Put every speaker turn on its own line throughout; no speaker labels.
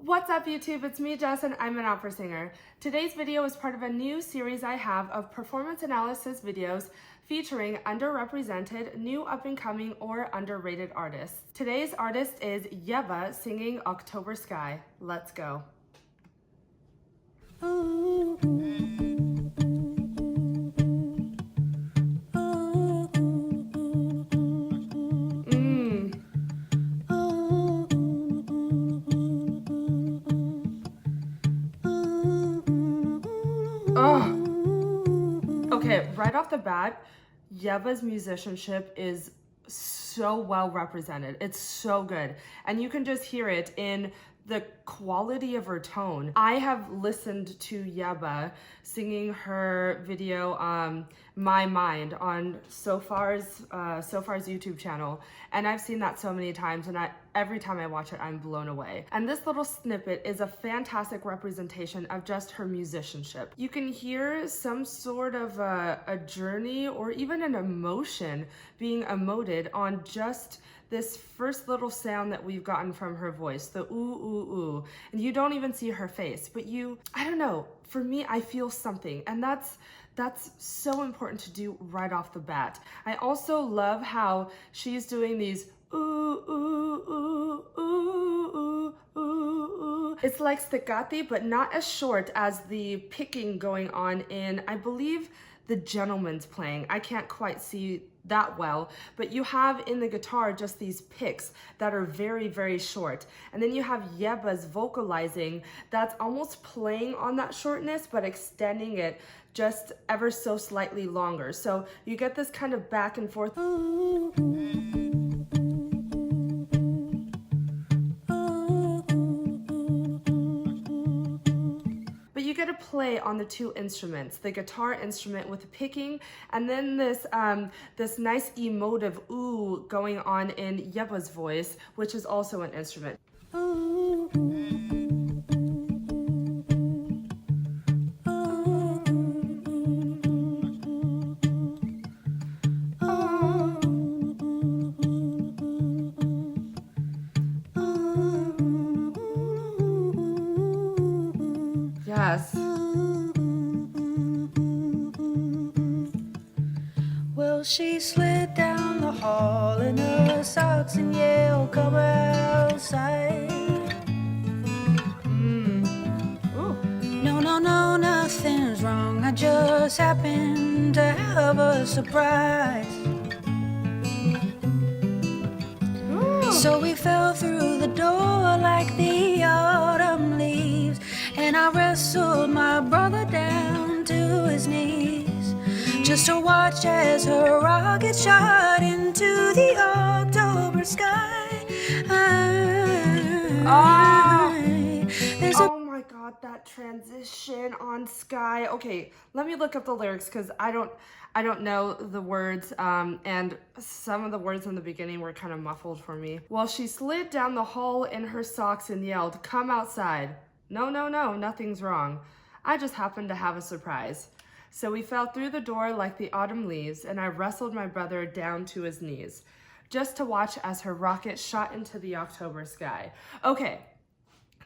What's up YouTube? It's me, Jess, and I'm an opera singer. Today's video is part of a new series I have of performance analysis videos featuring underrepresented, new up-and-coming, or underrated artists. Today's artist is Yebba singing October Sky. Let's go. Okay, right off the bat, Yebba's musicianship is so well represented. It's so good. And you can just hear it in the quality of her tone. I have listened to Yebba singing her video, My Mind, on Sofar's YouTube channel. And I've seen that so many times, and every time I watch it, I'm blown away. And this little snippet is a fantastic representation of just her musicianship. You can hear some sort of a journey or even an emotion being emoted on just this first little sound that we've gotten from her voice, the ooh, ooh, ooh. And you don't even see her face, but I don't know, for me, I feel something. And that's so important to do right off the bat. I also love how she's doing these ooh, ooh, ooh, ooh, ooh, ooh, ooh. It's like staccato, but not as short as the picking going on in, I believe, The Gentleman's Playing. I can't quite see that well, but you have in the guitar just these picks that are very, very short. And then you have Yebba's vocalizing that's almost playing on that shortness, but extending it just ever so slightly longer. So you get this kind of back and forth. You get to play on the two instruments, the guitar instrument with the picking, and then this nice emotive ooh going on in Yebba's voice, which is also an instrument. Yes.
Well, she slid down the hall in her socks and yelled, "Come outside." No, no, no, nothing's wrong. I just happened to have a surprise. So we fell through the door like the autumn leaves, and I wrestled my brother down to his knees just to watch as her rocket shot into the October sky.
Oh my God, that transition on Sky. Okay, let me look up the lyrics because I don't know the words, and some of the words in the beginning were kind of muffled for me. Well, she slid down the hall in her socks and yelled, "Come outside." No, no, no, nothing's wrong. I just happened to have a surprise. So we fell through the door like the autumn leaves, and I wrestled my brother down to his knees, just to watch as her rocket shot into the October sky. Okay.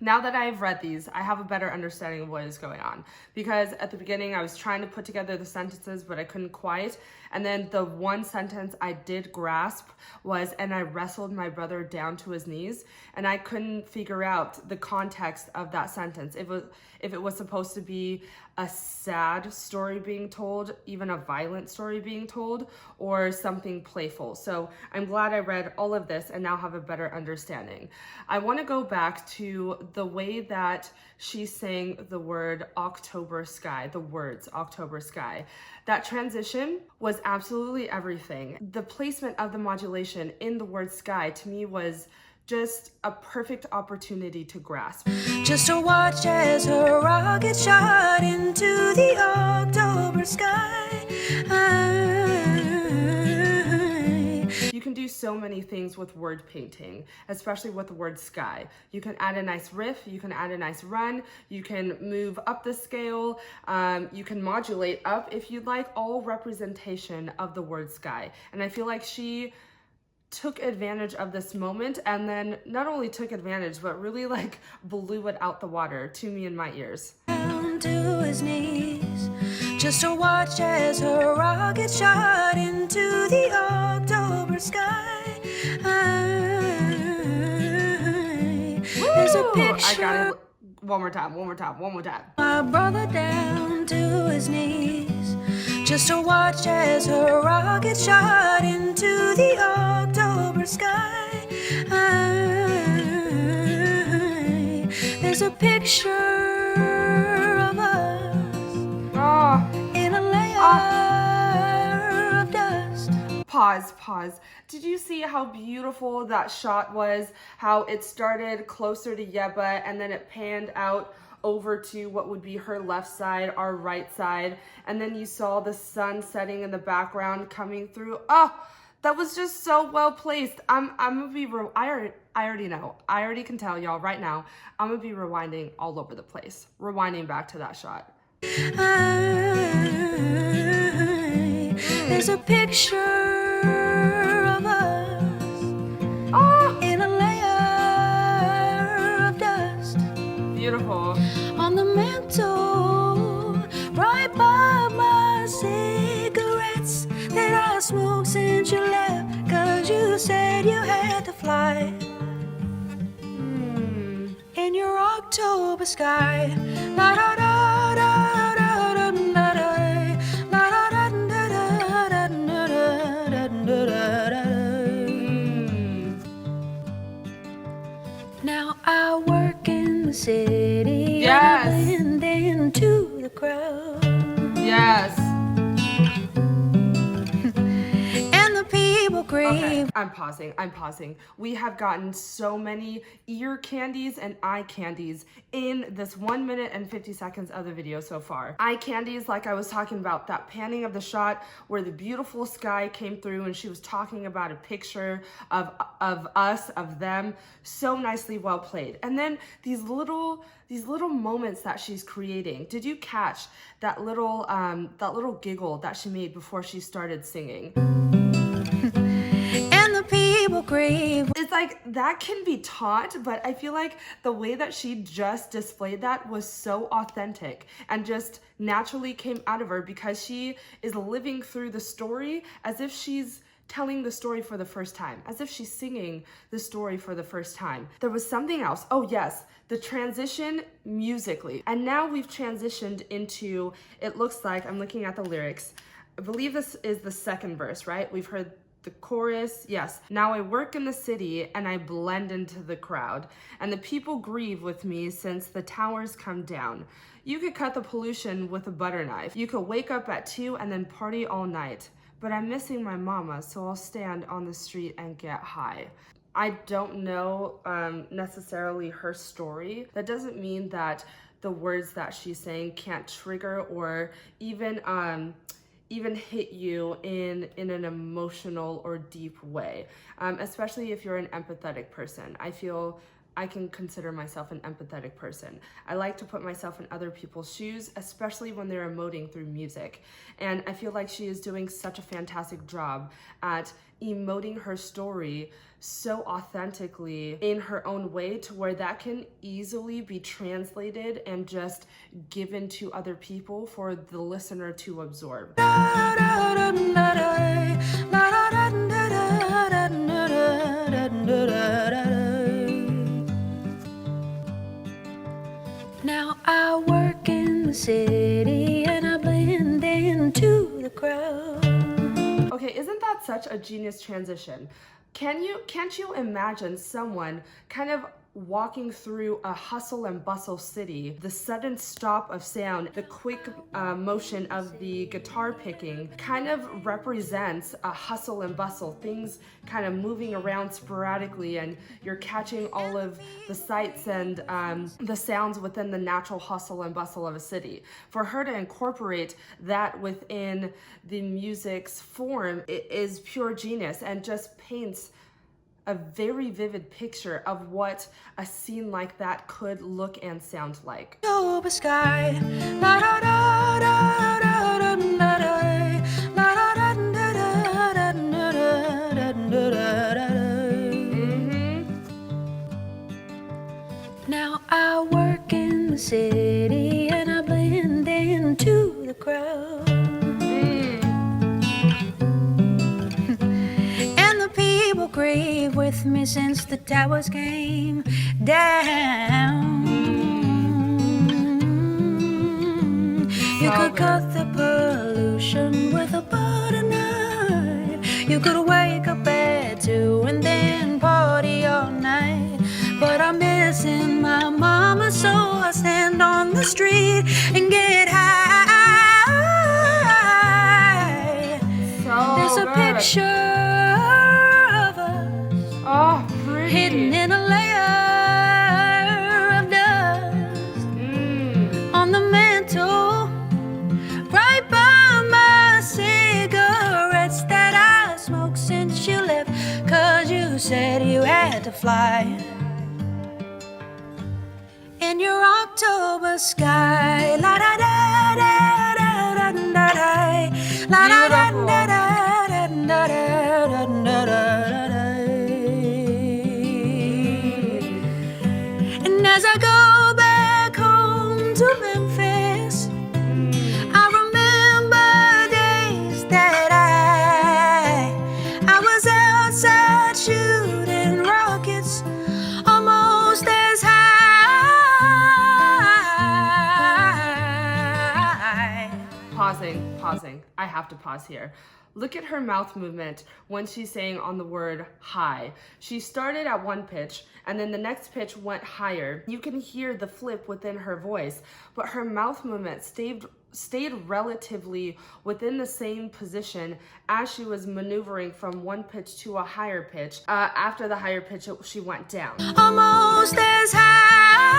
Now that I've read these, I have a better understanding of what is going on. Because at the beginning, I was trying to put together the sentences, but I couldn't quite. And then the one sentence I did grasp was, "and I wrestled my brother down to his knees." And I couldn't figure out the context of that sentence. If it was supposed to be a sad story being told, even a violent story being told, or something playful. So I'm glad I read all of this and now have a better understanding. I want to go back to the way that she sang the word October sky, the words October sky. That transition was absolutely everything. The placement of the modulation in the word sky to me was just a perfect opportunity to grasp.
Just to watch as her rocket shot into the October sky.
You can do so many things with word painting, especially with the word sky. You can add a nice riff, you can add a nice run, you can move up the scale, you can modulate up if you'd like, all representation of the word sky. And I feel like she took advantage of this moment, and then not only took advantage, but really like blew it out the water to me in my ears.
Down to his knees, just to watch as her rocket shot into the October sky. There's a picture.
I got it. One more time.
My brother down to his knees, just to watch as her rocket shot into the October sky. There's a picture of us in a layer of dust.
Pause. Did you see how beautiful that shot was? How it started closer to Yebba and then it panned out over to what would be her left side, our right side, and then you saw the sun setting in the background coming through. Oh, that was just so well placed. I'm gonna be I already know. I already can tell y'all right now. I'm gonna be rewinding all over the place, rewinding back to that shot.
There's a picture of us in a layer of dust.
Beautiful.
On the mantle, right by my cigarettes that I smoked since you left, 'cause you said you had to fly. In your October sky, la da da da da da da da. Now I work in the city.
Yes.
And blend into the crowd.
Yes.
And the people grieve.
Okay, I'm pausing. We have gotten so many ear candies and eye candies in this 1 minute and 50 seconds of the video so far. Eye candies, like I was talking about, that panning of the shot where the beautiful sky came through and she was talking about a picture of us, of them, so nicely well played. And then these little moments that she's creating. Did you catch that little giggle that she made before she started singing?
And the people grieve.
It's like that can be taught, but I feel like the way that she just displayed that was so authentic and just naturally came out of her because she is living through the story as if she's telling the story for the first time, as if she's singing the story for the first time. There was something else. Oh yes, the transition musically. And now we've transitioned into, it looks like, I'm looking at the lyrics, I believe this is the second verse, right? We've heard the chorus, yes. Now I work in the city and I blend into the crowd, and the people grieve with me since the towers come down. You could cut the pollution with a butter knife. You could wake up at 2 and then party all night. But I'm missing my mama, so I'll stand on the street and get high. I don't know necessarily her story. That doesn't mean that the words that she's saying can't trigger or even hit you in an emotional or deep way, especially if you're an empathetic person. I feel I can consider myself an empathetic person. I like to put myself in other people's shoes, especially when they're emoting through music. And I feel like she is doing such a fantastic job at emoting her story so authentically in her own way to where that can easily be translated and just given to other people for the listener to absorb.
Now I work in the city and I blend into the crowd.
Okay, isn't that such a genius transition? Can't you imagine someone kind of walking through a hustle and bustle city, the sudden stop of sound, the quick motion of the guitar picking kind of represents a hustle and bustle, things kind of moving around sporadically, and you're catching all of the sights and the sounds within the natural hustle and bustle of a city. For her to incorporate that within the music's form, it is pure genius and just paints a very vivid picture of what a scene like that could look and sound like.
October sky, la da da da da da da da, la da da da da da da da da da. the city and I blend into the crowd. And the people grieve with me since the towers came down. You could cut the pollution with a butter knife. You could wake up at 2 and then party all night. But I'm missing my mama, so I stand on the street and get high. There's a picture of us hidden in a layer of dust on the mantle, right by my cigarettes that I smoked since you left, 'cause you said you had to fly. In your October sky, la da da da da da da da, la da da da da da da da da da. And as I go back home to Memphis, I remember days that I was outside shooting rockets, almost as high.
Pausing. I have to pause here. Look at her mouth movement when she's saying on the word high. She started at one pitch and then the next pitch went higher. You can hear the flip within her voice, but her mouth movement stayed relatively within the same position as she was maneuvering from one pitch to a higher pitch. After the higher pitch, she went down.
Almost as high.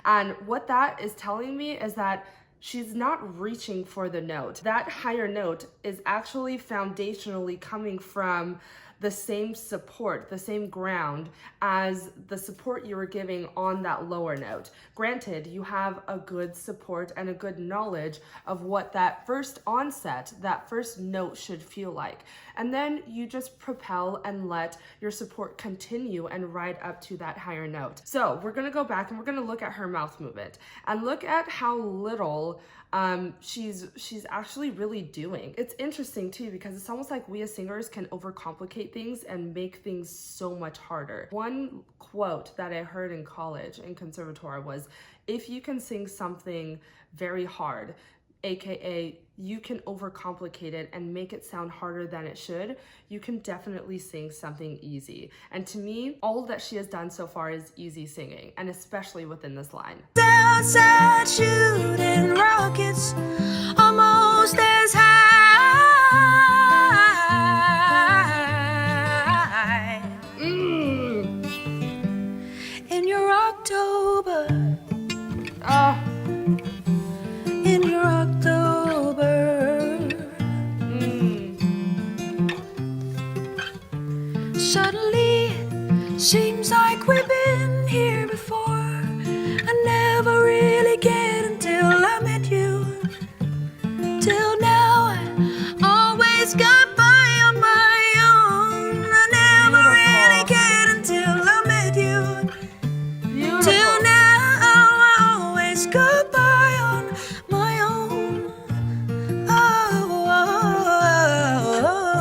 And what that is telling me is that she's not reaching for the note. That higher note is actually foundationally coming from the same support, the same ground as the support you were giving on that lower note. Granted, you have a good support and a good knowledge of what that first onset, that first note should feel like. And then you just propel and let your support continue and ride up to that higher note. So we're gonna go back and we're gonna look at her mouth movement and look at how little she's actually really doing. It's interesting too, because it's almost like we as singers can overcomplicate things and make things so much harder. One quote that I heard in college in conservatoire was, if you can sing something very hard, aka you can overcomplicate it and make it sound harder than it should, you can definitely sing something easy. And to me, all that she has done so far is easy singing, and especially within this line.
Outside shooting rockets, almost as high. In your October, in your October, suddenly it seems like we've been here before. I never really get until I met you. Till now I always got by on my own. I never really get until I met you. Till now I always got by on my own.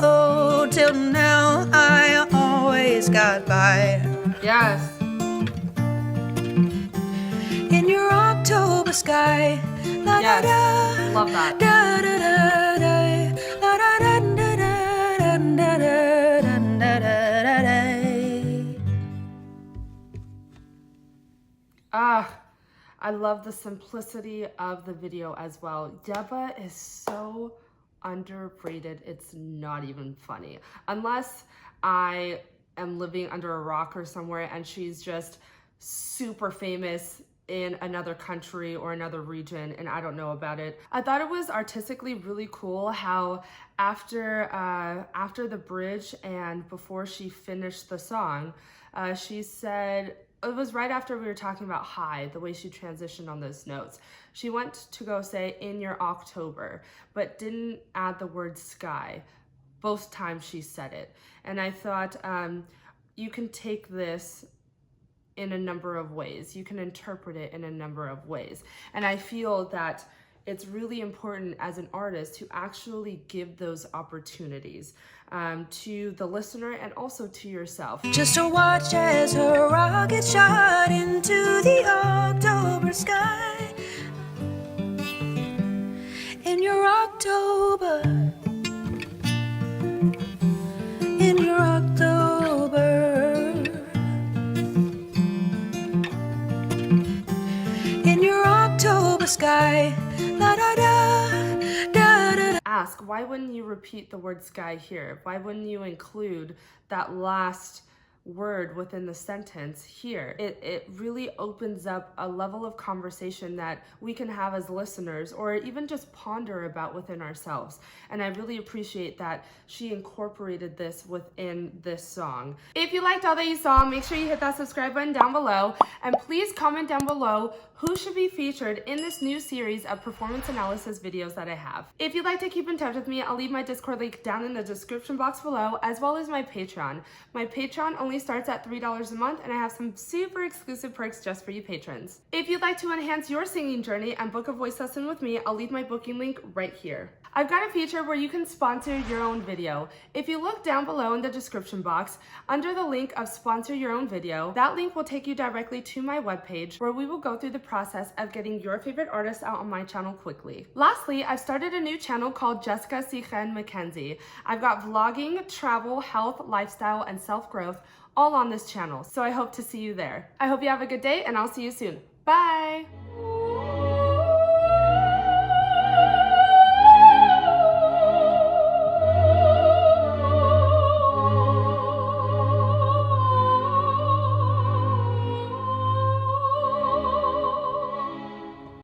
Oh, till now I always got by.
Yes.
In your October sky. La,
Yes.
da,
Love that.
da, da, da, da, la, da, da, da, da, da, da, da, da, da, da.
I love the simplicity of the video as well. Yebba is so underrated, it's not even funny. Unless I am living under a rock or somewhere and she's just super famous in another country or another region and I don't know about it. I thought it was artistically really cool how after the bridge and before she finished the song, she said, it was right after we were talking about high, the way she transitioned on those notes. She went to go say in your October, but didn't add the word sky both times she said it. And I thought you can take this in a number of ways. You can interpret it in a number of ways. And I feel that it's really important as an artist to actually give those opportunities to the listener and also to yourself.
Just to watch as her rocket shot into the October sky. In your October, in your October, in your October sky. La da da, da da da.
Ask, why wouldn't you repeat the word sky here? Why wouldn't you include that last word within the sentence here? It really opens up a level of conversation that we can have as listeners, or even just ponder about within ourselves. And I really appreciate that she incorporated this within this song. If you liked all that you saw, make sure you hit that subscribe button down below, and please comment down below who should be featured in this new series of performance analysis videos that I have. If you'd like to keep in touch with me, I'll leave my Discord link down in the description box below, as well as my Patreon. My Patreon only starts at $3 a month, and I have some super exclusive perks just for you patrons. If you'd like to enhance your singing journey and book a voice lesson with me, I'll leave my booking link right here. I've got a feature where you can sponsor your own video. If you look down below in the description box, under the link of sponsor your own video, that link will take you directly to my webpage, where we will go through the process of getting your favorite artists out on my channel quickly. Lastly, I've started a new channel called Jessica Sichen Mackenzie. I've got vlogging, travel, health, lifestyle, and self-growth all on this channel, so I hope to see you there. I hope you have a good day, and I'll see you soon. Bye!